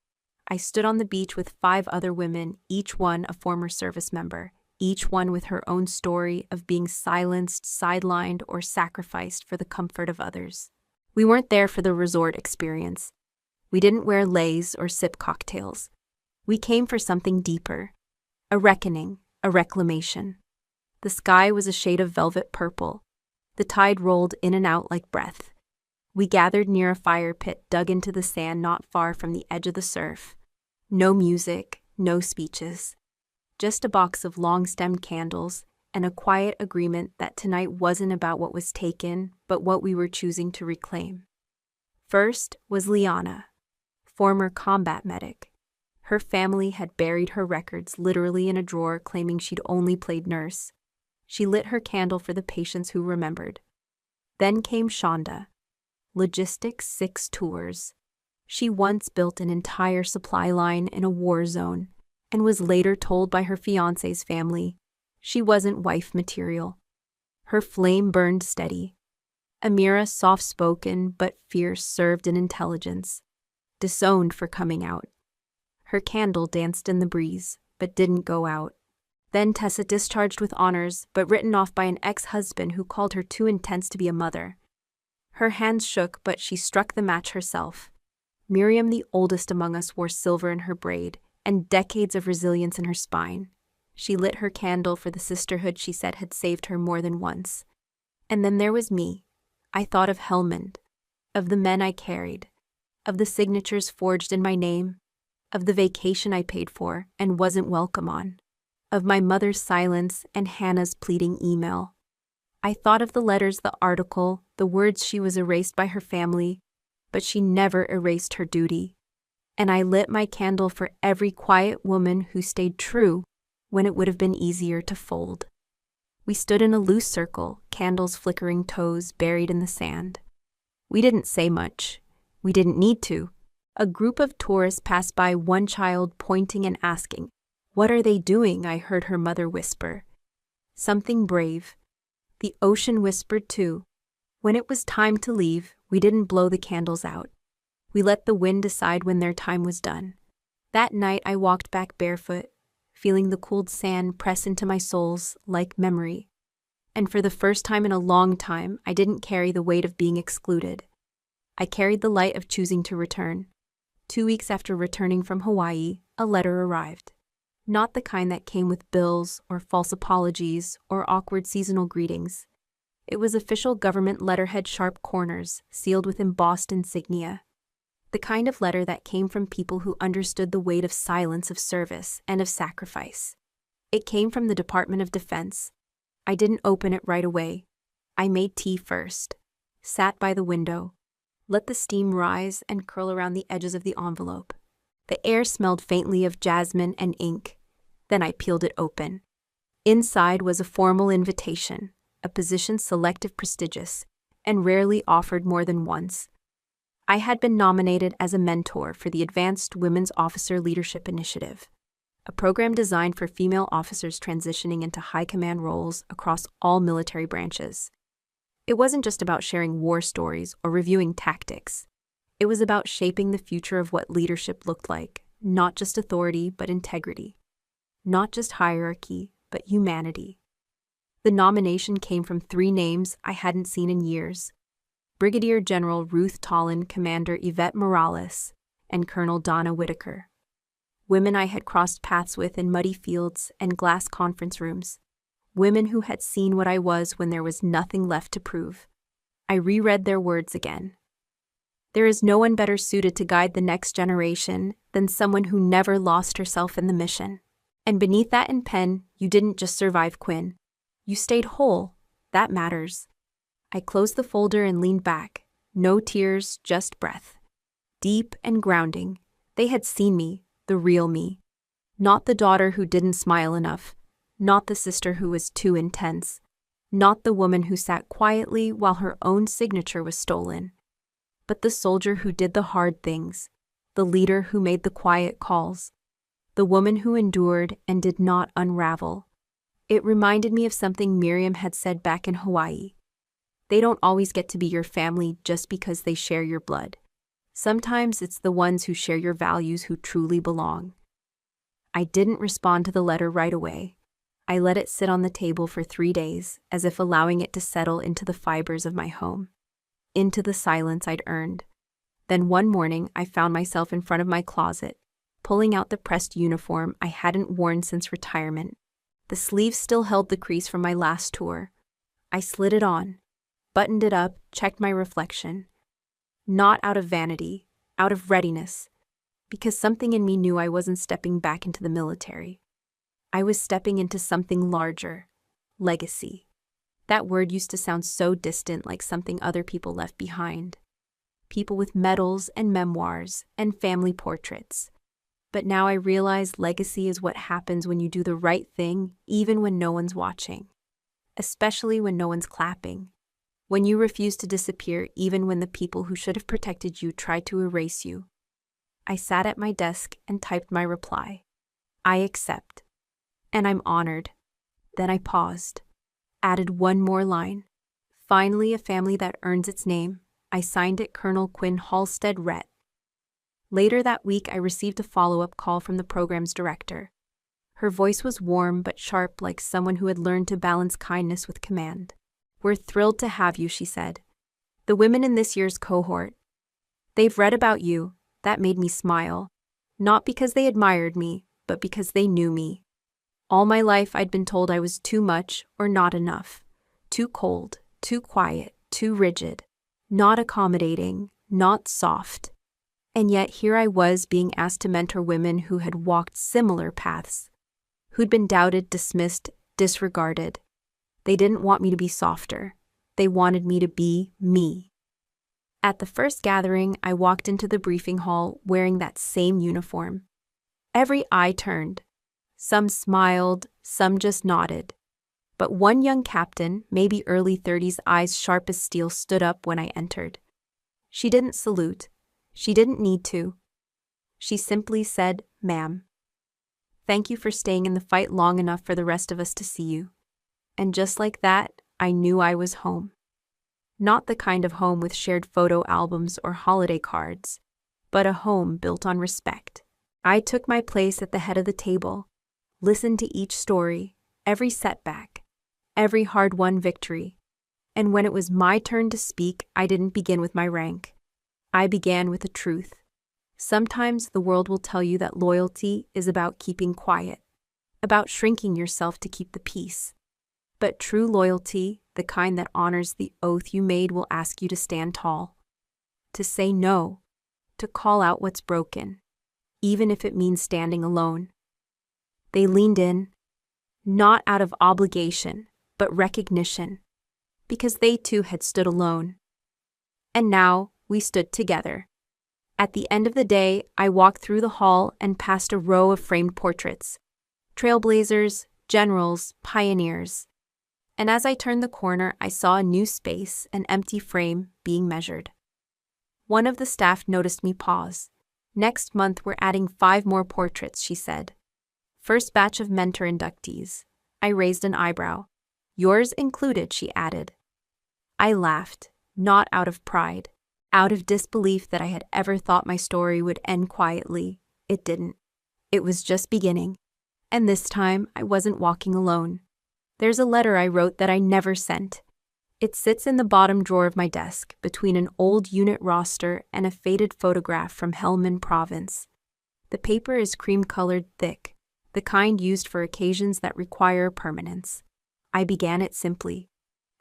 I stood on the beach with 5 other women, each one a former service member, each one with her own story of being silenced, sidelined, or sacrificed for the comfort of others. We weren't there for the resort experience. We didn't wear leis or sip cocktails. We came for something deeper. A reckoning, a reclamation. The sky was a shade of velvet purple. The tide rolled in and out like breath. We gathered near a fire pit dug into the sand not far from the edge of the surf. No music, no speeches. Just a box of long-stemmed candles and a quiet agreement that tonight wasn't about what was taken, but what we were choosing to reclaim. First was Liana, former combat medic. Her family had buried her records literally in a drawer, claiming she'd only played nurse. She lit her candle for the patients who remembered. Then came Shonda. Logistics 6 tours. She once built an entire supply line in a war zone and was later told by her fiancé's family she wasn't wife material. Her flame burned steady. Amira, soft-spoken but fierce, served in intelligence, disowned for coming out. Her candle danced in the breeze, but didn't go out. Then Tessa, discharged with honors, but written off by an ex-husband who called her too intense to be a mother. Her hands shook, but she struck the match herself. Miriam, the oldest among us, wore silver in her braid, and decades of resilience in her spine. She lit her candle for the sisterhood she said had saved her more than once. And then there was me. I thought of Helmand, of the men I carried, of the signatures forged in my name, of the vacation I paid for and wasn't welcome on, of my mother's silence and Hannah's pleading email. I thought of the letters, the article, the words she was erased by her family, but she never erased her duty. And I lit my candle for every quiet woman who stayed true when it would have been easier to fold. We stood in a loose circle, candles flickering, toes buried in the sand. We didn't say much. We didn't need to. A group of tourists passed by, one child pointing and asking, "What are they doing?" I heard her mother whisper. "Something brave." The ocean whispered too. When it was time to leave, we didn't blow the candles out. We let the wind decide when their time was done. That night I walked back barefoot, feeling the cooled sand press into my soles like memory. And for the first time in a long time, I didn't carry the weight of being excluded. I carried the light of choosing to return. 2 weeks after returning from Hawaii, a letter arrived. Not the kind that came with bills or false apologies or awkward seasonal greetings. It was official government letterhead, sharp corners, sealed with embossed insignia. The kind of letter that came from people who understood the weight of silence, of service, and of sacrifice. It came from the Department of Defense. I didn't open it right away. I made tea first, sat by the window, let the steam rise and curl around the edges of the envelope. The air smelled faintly of jasmine and ink. Then I peeled it open. Inside was a formal invitation, a position selective, prestigious, and rarely offered more than once. I had been nominated as a mentor for the Advanced Women's Officer Leadership Initiative, a program designed for female officers transitioning into high command roles across all military branches. It wasn't just about sharing war stories or reviewing tactics. It was about shaping the future of what leadership looked like, not just authority, but integrity. Not just hierarchy, but humanity. The nomination came from 3 names I hadn't seen in years: Brigadier General Ruth Tollin, Commander Yvette Morales, and Colonel Donna Whitaker. Women I had crossed paths with in muddy fields and glass conference rooms. Women who had seen what I was when there was nothing left to prove. I reread their words again. There is no one better suited to guide the next generation than someone who never lost herself in the mission. And beneath that in pen, you didn't just survive, Quinn. You stayed whole. That matters. I closed the folder and leaned back. No tears, just breath. Deep and grounding. They had seen me, the real me. Not the daughter who didn't smile enough. Not the sister who was too intense. Not the woman who sat quietly while her own signature was stolen. But the soldier who did the hard things. The leader who made the quiet calls. The woman who endured and did not unravel. It reminded me of something Miriam had said back in Hawaii. They don't always get to be your family just because they share your blood. Sometimes it's the ones who share your values who truly belong. I didn't respond to the letter right away. I let it sit on the table for 3 days, as if allowing it to settle into the fibers of my home, into the silence I'd earned. Then one morning, I found myself in front of my closet, pulling out the pressed uniform I hadn't worn since retirement. The sleeves still held the crease from my last tour. I slid it on, buttoned it up, checked my reflection. Not out of vanity, out of readiness, because something in me knew I wasn't stepping back into the military. I was stepping into something larger. Legacy. That word used to sound so distant, like something other people left behind. People with medals and memoirs and family portraits. But now I realize legacy is what happens when you do the right thing, even when no one's watching. Especially when no one's clapping. When you refuse to disappear, even when the people who should have protected you tried to erase you. I sat at my desk and typed my reply. I accept. And I'm honored. Then I paused. Added one more line. Finally, a family that earns its name. I signed it Colonel Quinn Halstead Rhett. Later that week, I received a follow-up call from the program's director. Her voice was warm but sharp, like someone who had learned to balance kindness with command. "We're thrilled to have you," she said. "The women in this year's cohort. They've read about you." That made me smile. Not because they admired me, but because they knew me. All my life I'd been told I was too much or not enough. Too cold, too quiet, too rigid. Not accommodating, not soft. And yet here I was being asked to mentor women who had walked similar paths, who'd been doubted, dismissed, disregarded. They didn't want me to be softer. They wanted me to be me. At the first gathering, I walked into the briefing hall wearing that same uniform. Every eye turned. Some smiled, some just nodded. But one young captain, maybe early 30s, eyes sharp as steel, stood up when I entered. She didn't salute. She didn't need to. She simply said, "Ma'am. Thank you for staying in the fight long enough for the rest of us to see you." And just like that, I knew I was home. Not the kind of home with shared photo albums or holiday cards, but a home built on respect. I took my place at the head of the table, listened to each story, every setback, every hard-won victory. And when it was my turn to speak, I didn't begin with my rank. I began with the truth. Sometimes the world will tell you that loyalty is about keeping quiet, about shrinking yourself to keep the peace. But true loyalty, the kind that honors the oath you made, will ask you to stand tall, to say no, to call out what's broken, even if it means standing alone. They leaned in, not out of obligation, but recognition, because they too had stood alone. And now we stood together. At the end of the day, I walked through the hall and past a row of framed portraits, trailblazers, generals, pioneers. And as I turned the corner, I saw a new space, an empty frame, being measured. One of the staff noticed me pause. "Next month we're adding 5 more portraits," she said. "First batch of mentor inductees." I raised an eyebrow. "Yours included," she added. I laughed, not out of pride, out of disbelief that I had ever thought my story would end quietly. It didn't. It was just beginning. And this time, I wasn't walking alone. There's a letter I wrote that I never sent. It sits in the bottom drawer of my desk, between an old unit roster and a faded photograph from Helmand Province. The paper is cream-colored thick, the kind used for occasions that require permanence. I began it simply.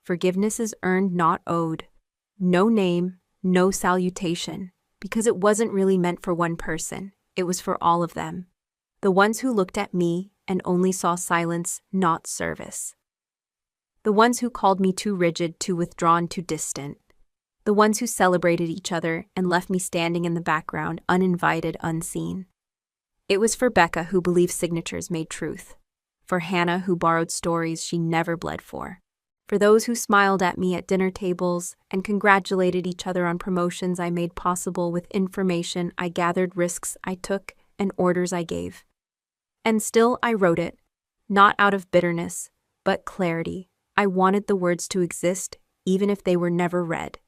Forgiveness is earned, not owed. No name, no salutation, because it wasn't really meant for one person. It was for all of them. The ones who looked at me and only saw silence, not service. The ones who called me too rigid, too withdrawn, too distant. The ones who celebrated each other and left me standing in the background, uninvited, unseen. It was for Becca, who believed signatures made truth. For Hannah, who borrowed stories she never bled for. For those who smiled at me at dinner tables and congratulated each other on promotions I made possible with information I gathered, risks I took, and orders I gave. And still I wrote it, not out of bitterness, but clarity. I wanted the words to exist, even if they were never read.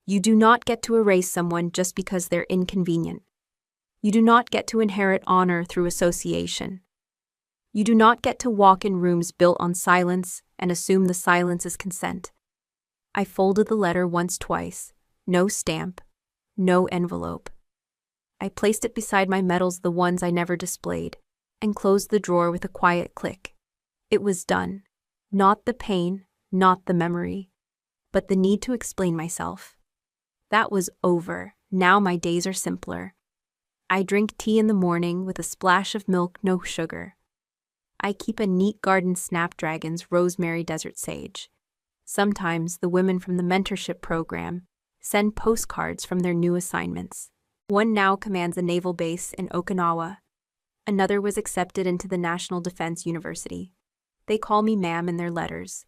You do not get to erase someone just because they're inconvenient. You do not get to inherit honor through association. You do not get to walk in rooms built on silence and assume the silence is consent. I folded the letter once, twice. No stamp, no envelope. I placed it beside my medals, the ones I never displayed, and closed the drawer with a quiet click. It was done. Not the pain, not the memory, but the need to explain myself. That was over. Now my days are simpler. I drink tea in the morning with a splash of milk, no sugar. I keep a neat garden, snapdragons, rosemary, desert sage. Sometimes the women from the mentorship program send postcards from their new assignments. One now commands a naval base in Okinawa. Another was accepted into the National Defense University. They call me ma'am in their letters,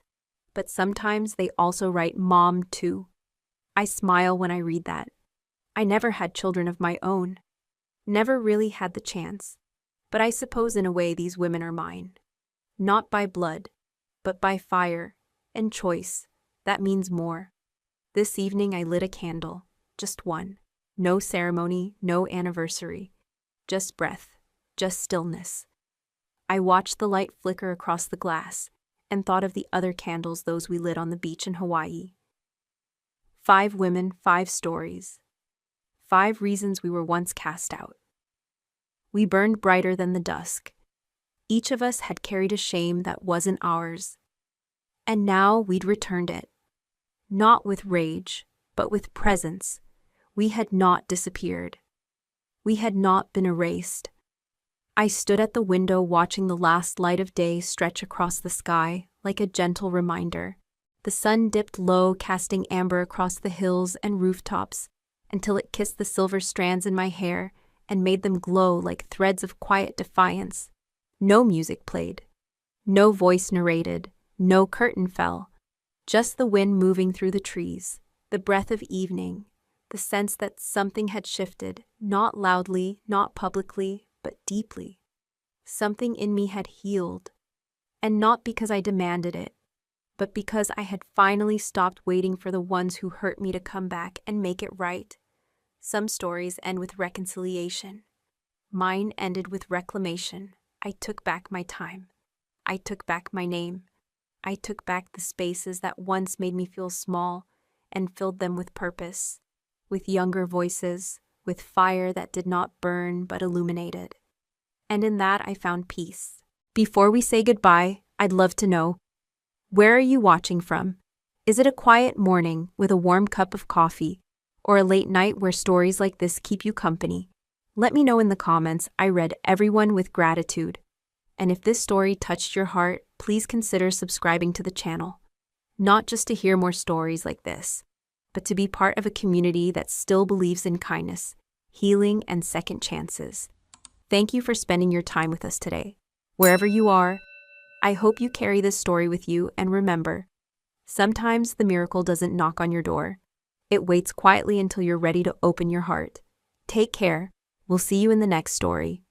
but sometimes they also write mom too. I smile when I read that. I never had children of my own. Never really had the chance. But I suppose in a way these women are mine. Not by blood, but by fire and choice. That means more. This evening I lit a candle, just one. No ceremony, no anniversary. Just breath, just stillness. I watched the light flicker across the glass and thought of the other candles, those we lit on the beach in Hawaii. 5 women, 5 stories. 5 reasons we were once cast out. We burned brighter than the dusk. Each of us had carried a shame that wasn't ours. And now we'd returned it. Not with rage, but with presence. We had not disappeared. We had not been erased. I stood at the window watching the last light of day stretch across the sky like a gentle reminder. The sun dipped low, casting amber across the hills and rooftops until it kissed the silver strands in my hair and made them glow like threads of quiet defiance. No music played. No voice narrated. No curtain fell. Just the wind moving through the trees, the breath of evening, the sense that something had shifted, not loudly, not publicly, but deeply. Something in me had healed, and not because I demanded it, but because I had finally stopped waiting for the ones who hurt me to come back and make it right. Some stories end with reconciliation. Mine ended with reclamation. I took back my time. I took back my name. I took back the spaces that once made me feel small and filled them with purpose, with younger voices, with fire that did not burn but illuminated. And in that I found peace. Before we say goodbye, I'd love to know, where are you watching from? Is it a quiet morning with a warm cup of coffee, or a late night where stories like this keep you company? Let me know in the comments. I read everyone with gratitude. And if this story touched your heart, please consider subscribing to the channel. Not just to hear more stories like this, but to be part of a community that still believes in kindness, healing, and second chances. Thank you for spending your time with us today. Wherever you are, I hope you carry this story with you, and remember, sometimes the miracle doesn't knock on your door. It waits quietly until you're ready to open your heart. Take care. We'll see you in the next story.